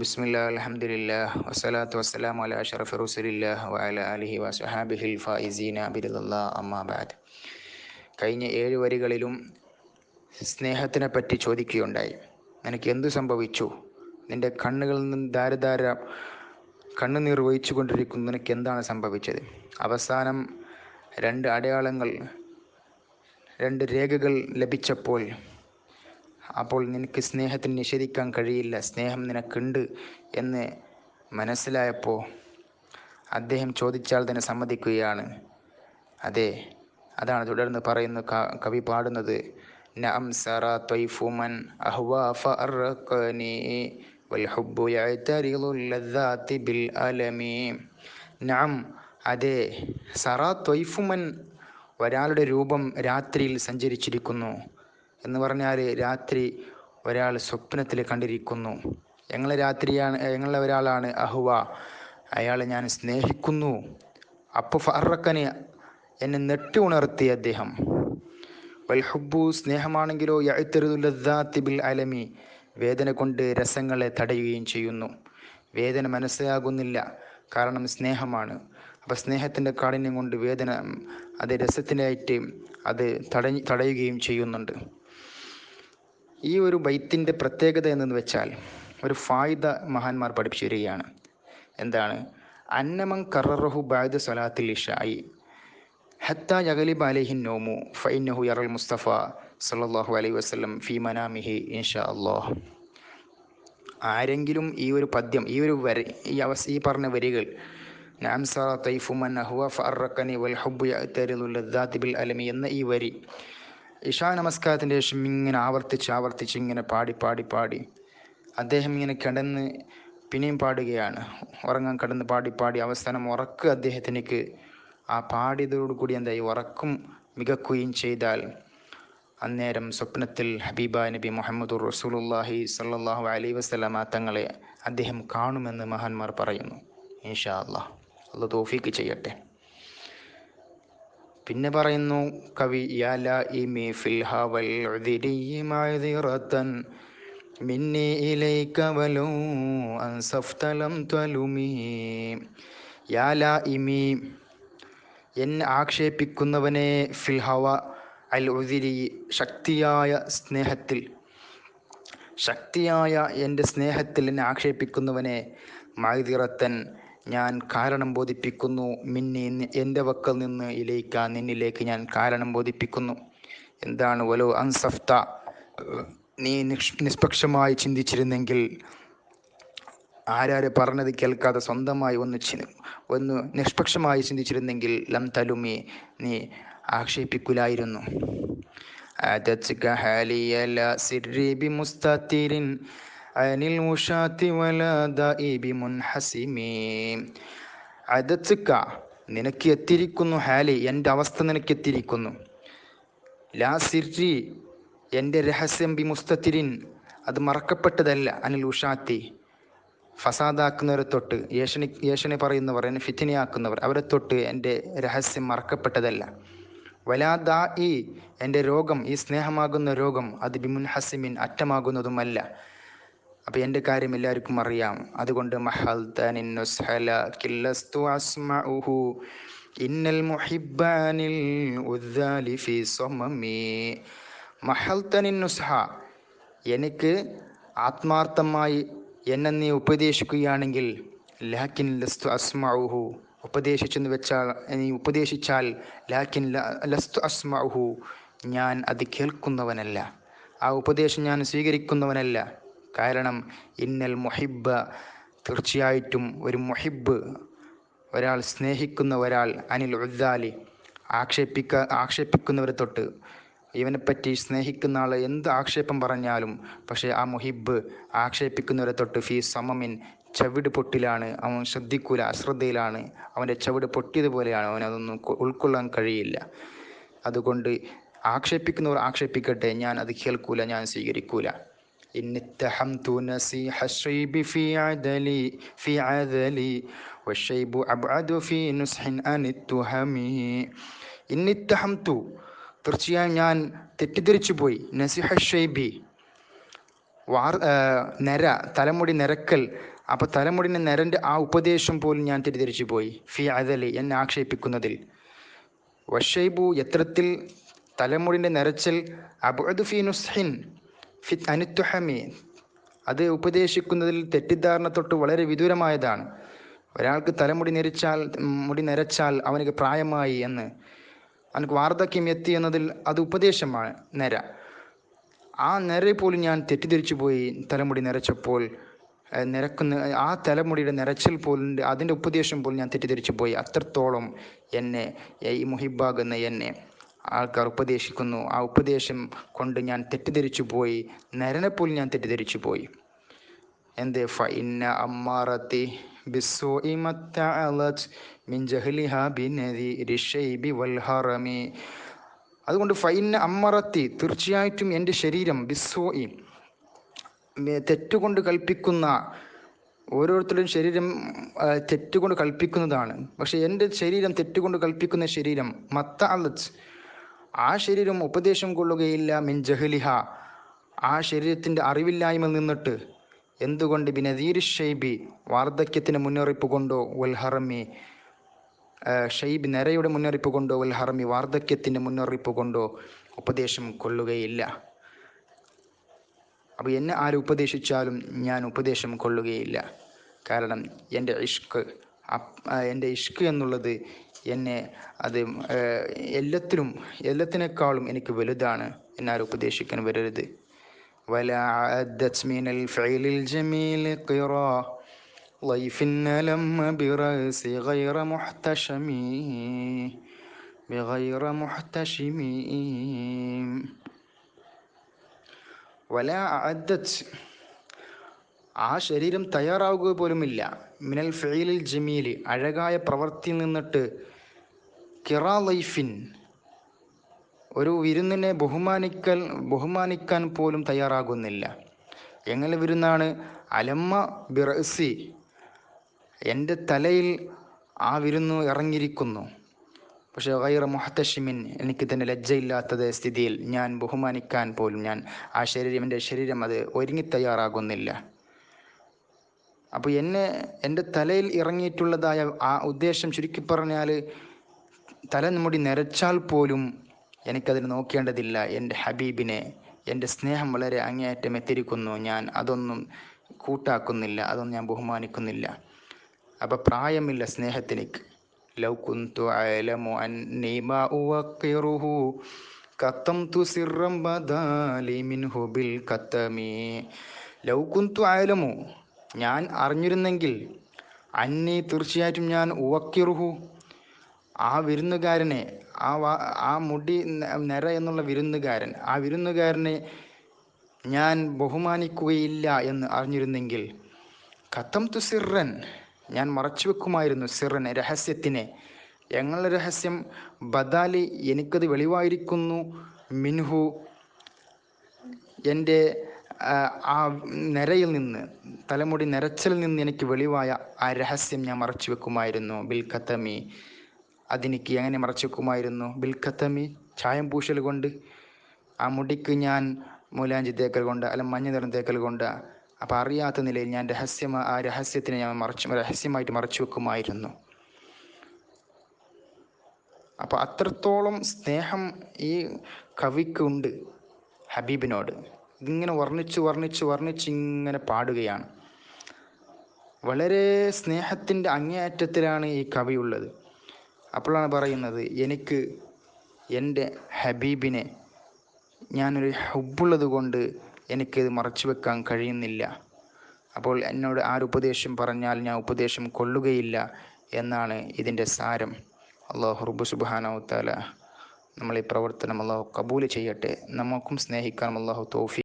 ബിസ്മില്ലാ അൽഹംദുലില്ലാഹ് വസ്സലാത്തു വസ്സലാമു അലാ അഷ്റഫി റസൂലില്ലാഹ് വഅലാ ആലിഹി വസ്വഹാബിഹിൽ ഫായിസീന ബിറിദല്ലാഹ് അമ്മാ ബഅദ്. കഴിഞ്ഞ 7 വരികളിലും സ്നേഹത്തിനെ പറ്റി ചോദിക്കുകയുണ്ടായി. നിനക്ക് എന്തു സംഭവിച്ചു? നിന്റെ കണ്ണുകളിൽ നിന്ന് ധാരധാര കണ്ണുനീർ ഒഴിച്ചു കൊണ്ടിരിക്കുന്നു. നിനക്ക് എന്താണ് സംഭവിച്ചത്? അവസാനം 2 അടയാളങ്ങൾ, 2 രേഖകൾ ലഭിച്ചപ്പോൾ നിനക്ക് സ്നേഹത്തിന് നിഷേധിക്കാൻ കഴിയില്ല, സ്നേഹം നിനക്കുണ്ട് എന്ന് മനസ്സിലായപ്പോൾ അദ്ദേഹം ചോദിച്ചാൽ തന്നെ സമ്മതിക്കുകയാണ്. അതെ, അതാണ് തുടർന്ന് പറയുന്നു, കവി പാടുന്നത്. നഅം സറ ത്വയ്ഫു മൻ അഹ്വാ ഫഅർഖനി വൽ ഹുബ്ബു യഅ്തരിളു ലദ്ദാതി ബിൽ അലമി. നഅം, അതെ, സറ ത്വയ്ഫു മൻ, ഒരാളുടെ രൂപം രാത്രിയിൽ സഞ്ചരിച്ചിരിക്കുന്നു എന്ന് പറഞ്ഞാൽ രാത്രി ഒരാൾ സ്വപ്നത്തിൽ കണ്ടിരിക്കുന്നു. ഞങ്ങളെ ഒരാളാണ് അഹ്വ, അയാളെ ഞാൻ സ്നേഹിക്കുന്നു. അപ്പോൾ ഫഅർഖനി, എന്നെ നെട്ടി ഉണർത്തി അദ്ദേഹം. വൽ ഹുബ്ബു, സ്നേഹമാണെങ്കിലോ യഅ്തരിദു ലദ്ദാതി ബിൽ അലമി, വേദന കൊണ്ട് രസങ്ങളെ തടയുകയും ചെയ്യുന്നു. വേദന മനസ്സിലാകുന്നില്ല, കാരണം സ്നേഹമാണ്. അപ്പോൾ സ്നേഹത്തിൻ്റെ കാഠിന്യം കൊണ്ട് വേദന അത് രസത്തിനായിട്ട് അത് തടയുകയും ചെയ്യുന്നുണ്ട്. ഈ ഒരു ബൈത്തിൻ്റെ പ്രത്യേകത എന്തെന്ന് വെച്ചാൽ ഒരു ഫായിദ മഹാന്മാർ പഠിപ്പിച്ചു വരികയാണ്. എന്താണ്? അന്നമൻ കററഹു ബഅദ സ്വലാത്തിൽ ഇശാഇ ഹത്താ യഗ്ലിബ അലൈഹി നോമു ഫഇന്നഹു യറൽ മുസ്തഫ സല്ലല്ലാഹു അലൈഹി വസല്ലം ഫീ മനാമിഹി ഇൻഷാ അല്ലാഹ്. ആരെങ്കിലും ഈ ഒരു പദ്യം, ഈ ഒരു ഈ പറഞ്ഞ വരികൾ, നഅം സറ തൈഫു മൻ അഹ്വ ഫഅർഖനി വൽ ഹുബ്ബു യഅ്തരിദു ലദ്ദാതി ബിൽ അലമി എന്ന ഈ വരി ഇശാ നമസ്കാരത്തിൻ്റെ ശേഷം ഇങ്ങനെ ആവർത്തിച്ച് ഇങ്ങനെ പാടി അദ്ദേഹം ഇങ്ങനെ കിടന്ന് പിന്നെയും പാടുകയാണ്. ഉറങ്ങാൻ കിടന്ന് പാടി അവസാനം ഉറക്ക് അദ്ദേഹത്തിനേക്ക് ആ പാടിയതോടുകൂടി എന്തായി, ഉറക്കും മികക്കുകയും ചെയ്താൽ അന്നേരം സ്വപ്നത്തിൽ ഹബീബ നബി മുഹമ്മദുർ റസൂലുള്ളാഹി സ്വല്ലല്ലാഹു അലൈഹി വസല്ലമ തങ്ങളെ അദ്ദേഹം കാണുമെന്ന് മഹാന്മാർ പറയുന്നു. ഇൻഷാ അല്ലാഹ്, അല്ലാഹു തൗഫീഖ് ചെയ്യട്ടെ. പിന്നെ പറയുന്നു കവി, യാ ലാഇമി ഫിൽ ഹവൽ ഉദ്രി മഅ്ദിറതൻ മിന്നി ഇലൈക വലൗ അൻസഫ്ത ലം തലുമി. യാ ലാഇമി, എന്നെ ആക്ഷേപിക്കുന്നവനെ, ഫിൽ ഹവ അൽ ഉദ്രി, ശക്തിയായ എൻ്റെ സ്നേഹത്തിൽ എന്നെ ആക്ഷേപിക്കുന്നവനെ, മഅ്ദിറതൻ, ഞാൻ കാരണം ബോധിപ്പിക്കുന്നു, മിന്നി, എൻ്റെ വക്കൽ നിന്ന്, ഇലൈക്ക, നിന്നിലേക്ക് ഞാൻ കാരണം ബോധിപ്പിക്കുന്നു. എന്താണ്? വലോ അൻസഫ്ത, നീ നിഷ്പക്ഷമായി ചിന്തിച്ചിരുന്നെങ്കിൽ, ആരാര് പറഞ്ഞത് കേൾക്കാതെ സ്വന്തമായി ഒന്ന് നിഷ്പക്ഷമായി ചിന്തിച്ചിരുന്നെങ്കിൽ, ലം തലുമി, നീ ആക്ഷേപിക്കില്ലായിരുന്നു. അതത്ക ഹാലിയ ലാ സിർരി ബിമുസ്തതിരിൻ അനിൽ മുഷാത്തി വലാ ദാഇബി മുൻഹസിമി. അതത്ക, നിനക്ക് എത്തിയിരിക്കുന്നു, ഹാലി, എൻ്റെ അവസ്ഥ നിനക്ക് എത്തിയിരിക്കുന്നു, ലാ സിർരി, എൻ്റെ രഹസ്യം, ബിമുസ്തതിരിൻ, അത് മറക്കപ്പെട്ടതല്ല, അനിൽ ഉഷാത്തി, ഫസാദാക്കുന്നവരെ തൊട്ട്, യേശനെ പറയുന്നവർ, എന്നെ ഫിത്നയാക്കുന്നവർ, അവരെ തൊട്ട് എൻ്റെ രഹസ്യം മറക്കപ്പെട്ടതല്ല. വലാ ദാഇ, എൻ്റെ രോഗം, ഈ സ്നേഹമാകുന്ന രോഗം, അത് ബിമുൻഹസിമിൻ, അറ്റമാകുന്നതുമല്ല. അപ്പം എൻ്റെ കാര്യം എല്ലാവർക്കും അറിയാം. അതുകൊണ്ട് മഹൽതനിൻ നുസ്ഹല കില്ലസ്തു അസ്മഉഹു ഇന്നൽ മുഹിബ്ബാനിൽ ഉദ്ദാലി ഫീ സ്വമമി. മഹൽതനിൻ നുസ്ഹ, എനിക്ക് ആത്മാർത്ഥമായി എന്നെ നീ ഉപദേശിക്കുകയാണെങ്കിൽ, ലാക്കിൻ ലസ്തു അസ്മഉഹു, ഉപദേശിച്ചെന്ന് വെച്ചാൽ, നീ ഉപദേശിച്ചാൽ, ലാക്കിൻ ലസ്തു അസ്മഉഹു, ഞാൻ അത് കേൾക്കുന്നവനല്ല, ആ ഉപദേശം ഞാൻ സ്വീകരിക്കുന്നവനല്ല. കാരണം ഇന്നൽ മുഹിബ്ബ, തീർച്ചയായിട്ടും ഒരു മുഹിബ്ബ്, ഒരാൾ സ്നേഹിക്കുന്ന ഒരാൾ, അനിൽ ഉദ്ദാലി, ആക്ഷേപിക്കുന്നവരെ തൊട്ട്, ഇവനെപ്പറ്റി സ്നേഹിക്കുന്ന ആൾ എന്ത് ആക്ഷേപം പറഞ്ഞാലും, പക്ഷേ ആ മുഹിബ്ബ് ആക്ഷേപിക്കുന്നവരെ തൊട്ട് ഫീ സമമിൻ, ചവിട് പൊട്ടിലാണ്, അവൻ ശ്രദ്ധിക്കൂല, അശ്രദ്ധയിലാണ്, അവൻ്റെ ചവിട് പൊട്ടിയതുപോലെയാണ്, അവനതൊന്നും ഉൾക്കൊള്ളാൻ കഴിയില്ല. അതുകൊണ്ട് ആക്ഷേപിക്കുന്നവർ ആക്ഷേപിക്കട്ടെ, ഞാൻ അത് കേൾക്കൂല, ഞാൻ സ്വീകരിക്കൂല. ഇന്നിത്തഹംതു നസീഹ ശൈബി ഫീ അദലി വശൈബു അബ്അദു ഫീ നുസ്ഹിൻ അനിത്തുഹമി. ഇന്നിത്തഹംതു, തീർച്ചയായും ഞാൻ തെറ്റിദ്ധരിച്ചു പോയി, നസീഹ ശൈബി, നെര, തലമുടി നിരക്കൽ. അപ്പോൾ തലമുടിൻ്റെ നെരൻ്റെ ആ ഉപദേശം പോലും ഞാൻ തെറ്റിദ്ധരിച്ചു പോയി. ഫി അദലി, എന്നെ ആക്ഷേപിക്കുന്നതിൽ. വഷൈബു, എത്രത്തിൽ തലമുടിൻ്റെ നിരച്ചൽ. അബ്ഉദു ഫി നുസ്ഹിൻ ഫി അനിത്തുഹമി, അത് ഉപദേശിക്കുന്നതിൽ തെറ്റിദ്ധാരണ തൊട്ട് വളരെ വിദൂരമായതാണ്. ഒരാൾക്ക് തലമുടി നിരച്ചാൽ അവനക്ക് പ്രായമായി എന്ന്, അവനക്ക് വാർദ്ധക്യം എത്തി എന്നതിൽ അത് ഉപദേശമാണ് നെര. ആ നെര പോലും ഞാൻ തെറ്റിദ്ധരിച്ചു പോയി. തലമുടി നിരച്ചപ്പോൾ ആ തലമുടിയുടെ നിരച്ചൽ പോലും, അതിൻ്റെ ഉപദേശം പോലും ഞാൻ തെറ്റിദ്ധരിച്ചു പോയി. അത്രത്തോളം എന്നെ ഈ മുഹിബാഗ് എന്ന എന്നെ ആൾക്കാർ ഉപദേശിക്കുന്നു. ആ ഉപദേശം കൊണ്ട് ഞാൻ തെറ്റിദ്ധരിച്ചു പോയി. നരനെ പോലും ഞാൻ തെറ്റിദ്ധരിച്ചു പോയി. എന്ത്? ഫഇന്ന അമ്മാറത്തി ബിസ്സൂഇ മത്തഅലത് മിൻ ജഹ്ലിഹാ ബിനദീരി ശൈബി വൽ ഹറമി. അതുകൊണ്ട് ഫഇന്ന അമ്മറത്തി, തീർച്ചയായിട്ടും എൻ്റെ ശരീരം, ബിസ്സൂഇ, തെറ്റുകൊണ്ട് കൽപ്പിക്കുന്ന, ഓരോരുത്തരുടെയും ശരീരം തെറ്റുകൊണ്ട് കൽപ്പിക്കുന്നതാണ്. പക്ഷെ എൻ്റെ ശരീരം തെറ്റുകൊണ്ട് കൽപ്പിക്കുന്ന ശരീരം, മത്തഅലത്, ആ ശരീരം ഉപദേശം കൊള്ളുകയില്ല. മിൻ ജഹ്ലിഹ, ആ ശരീരത്തിൻ്റെ അറിവില്ലായ്മ നിന്നിട്ട്. എന്തുകൊണ്ട്? ബിനദീരി ഷൈബി, വാർദ്ധക്യത്തിന് മുന്നറിയിപ്പ് കൊണ്ടോ, വൽ ഹറമി, ഷൈബ് നെരയുടെ മുന്നറിയിപ്പ് കൊണ്ടോ, വൽ ഹറമി, വാർദ്ധക്യത്തിൻ്റെ മുന്നറിയിപ്പ് കൊണ്ടോ ഉപദേശം കൊള്ളുകയില്ല. അപ്പോൾ എന്നെ ആര് ഉപദേശിച്ചാലും ഞാൻ ഉപദേശം കൊള്ളുകയില്ല. കാരണം എൻ്റെ ഇഷ്ക് എന്നുള്ളത് എന്നെ അത് എല്ലാത്തിനേക്കാളും എനിക്ക് വലുതാണ്. എന്നാരും ഉപദേശിക്കാൻ വരരുത്. ولا عدت من الفعل الجميل قرا ضيف لم برأسي غير محتشم. ولا عدت, ആ ശരീരം തയ്യാറാവുക പോലുമില്ല. മിനൽ ഫിഇലിൽ ജമീൽ, അഴകായ പ്രവൃത്തിയിൽ നിന്നിട്ട്. ഖിറാ ലൈഫിൻ, ഒരു വിരുന്നിനെ ബഹുമാനിക്കാൻ പോലും തയ്യാറാകുന്നില്ല. എങ്ങനെ വിരുന്നാണ്? അലമ്മ ബിറസി, എൻ്റെ തലയിൽ ആ വിരുന്ന് ഇറങ്ങിയിരിക്കുന്നു. പക്ഷേ ഗൈറ മുഹ്തഷിമിൻ, എനിക്ക് തന്നെ ലജ്ജയില്ലാത്ത സ്ഥിതിയിൽ ഞാൻ ബഹുമാനിക്കാൻ പോലും എൻ്റെ ശരീരം അത് ഒരുങ്ങി തയ്യാറാകുന്നില്ല. അപ്പോൾ എൻ്റെ തലയിൽ ഇറങ്ങിയിട്ടുള്ളതായ ആ ഉദ്ദേശം, ചുരുക്കി പറഞ്ഞാൽ തലമുടി നിരച്ചാൽ പോലും എനിക്കതിന് നോക്കേണ്ടതില്ല. എൻ്റെ ഹബീബിനെ, എൻ്റെ സ്നേഹം വളരെ അങ്ങേയറ്റം എത്തിയിരിക്കുന്നു. ഞാൻ അതൊന്നും കൂട്ടാക്കുന്നില്ല, അതൊന്നും ഞാൻ ബഹുമാനിക്കുന്നില്ല. അപ്പം പ്രായമില്ല സ്നേഹത്തിലേക്ക്. ലൗ കുന്തു അഅലമു അന്നീ മാ ഉവഖിറുഹു കതംതു സിർറൻ ബദാലി മിൻഹു ബിൽ കതമി. ലൗ കുന്തു അഅലമു, ഞാൻ അറിഞ്ഞിരുന്നെങ്കിൽ, അന്നീ, തീർച്ചയായിട്ടും ഞാൻ, ഉവഖിറുഹു, ആ വിരുന്നുകാരനെ, ആ മുടി നെര എന്നുള്ള വിരുന്നുകാരൻ, ആ വിരുന്നുകാരനെ ഞാൻ ബഹുമാനിക്കുകയില്ല എന്ന് അറിഞ്ഞിരുന്നെങ്കിൽ, കതംതു സിർറൻ, ഞാൻ മറച്ചു വെക്കുമായിരുന്നു, സിർറൻ, രഹസ്യത്തിനെ. ഞങ്ങളുടെ രഹസ്യം, ബദാലി, എനിക്കത് വെളിവായിരിക്കുന്നു, മിൻഹു, എൻ്റെ ആ നെരയിൽ നിന്ന്, തലമുടി നിരച്ചലിൽ നിന്ന് എനിക്ക് വെളിവായ ആ രഹസ്യം ഞാൻ മറച്ചു വെക്കുമായിരുന്നു. ബിൽ കതമി, അതെനിക്ക് എങ്ങനെ മറച്ചു വെക്കുമായിരുന്നു? ബിൽ കതമി, ചായം പൂശൽ കൊണ്ട്. ആ മുടിക്ക് ഞാൻ മൂലാഞ്ചി തേക്കൽ കൊണ്ട്, അല്ല മഞ്ഞ നിറം തേക്കൽ കൊണ്ട്. അപ്പോൾ അറിയാത്ത നിലയിൽ ഞാൻ ആ രഹസ്യത്തിനെ ഞാൻ രഹസ്യമായിട്ട് മറച്ചു വെക്കുമായിരുന്നു. അപ്പോൾ അത്രത്തോളം സ്നേഹം ഈ കവിക്ക് ഉണ്ട് ഹബീബിനോട്. ഇതിങ്ങനെ വർണ്ണിച്ച് ഇങ്ങനെ പാടുകയാണ്. വളരെ സ്നേഹത്തിൻ്റെ അങ്ങേയറ്റത്തിലാണ് ഈ കവിയുള്ളത്. അപ്പോഴാണ് പറയുന്നത്, എനിക്ക് എൻ്റെ ഹബീബിനെ, ഞാനൊരു ഹുബ്ബുള്ളത് കൊണ്ട് എനിക്കിത് മറച്ചു വെക്കാൻ കഴിയുന്നില്ല. അപ്പോൾ എന്നോട് ആരുപദേശം പറഞ്ഞാൽ ഞാൻ ഉപദേശം കൊള്ളുകയില്ല എന്നാണ് ഇതിൻ്റെ സാരം. അല്ലാഹു റബ്ബ് സുബ്ഹാനഹു വ തആല നമ്മളെ പ്രവർത്തനം അല്ലാഹു കബൂൽ ചെയ്യട്ടെ. നമുക്കും സ്നേഹിക്കാൻ അല്ലാഹു തൗഫീഖ്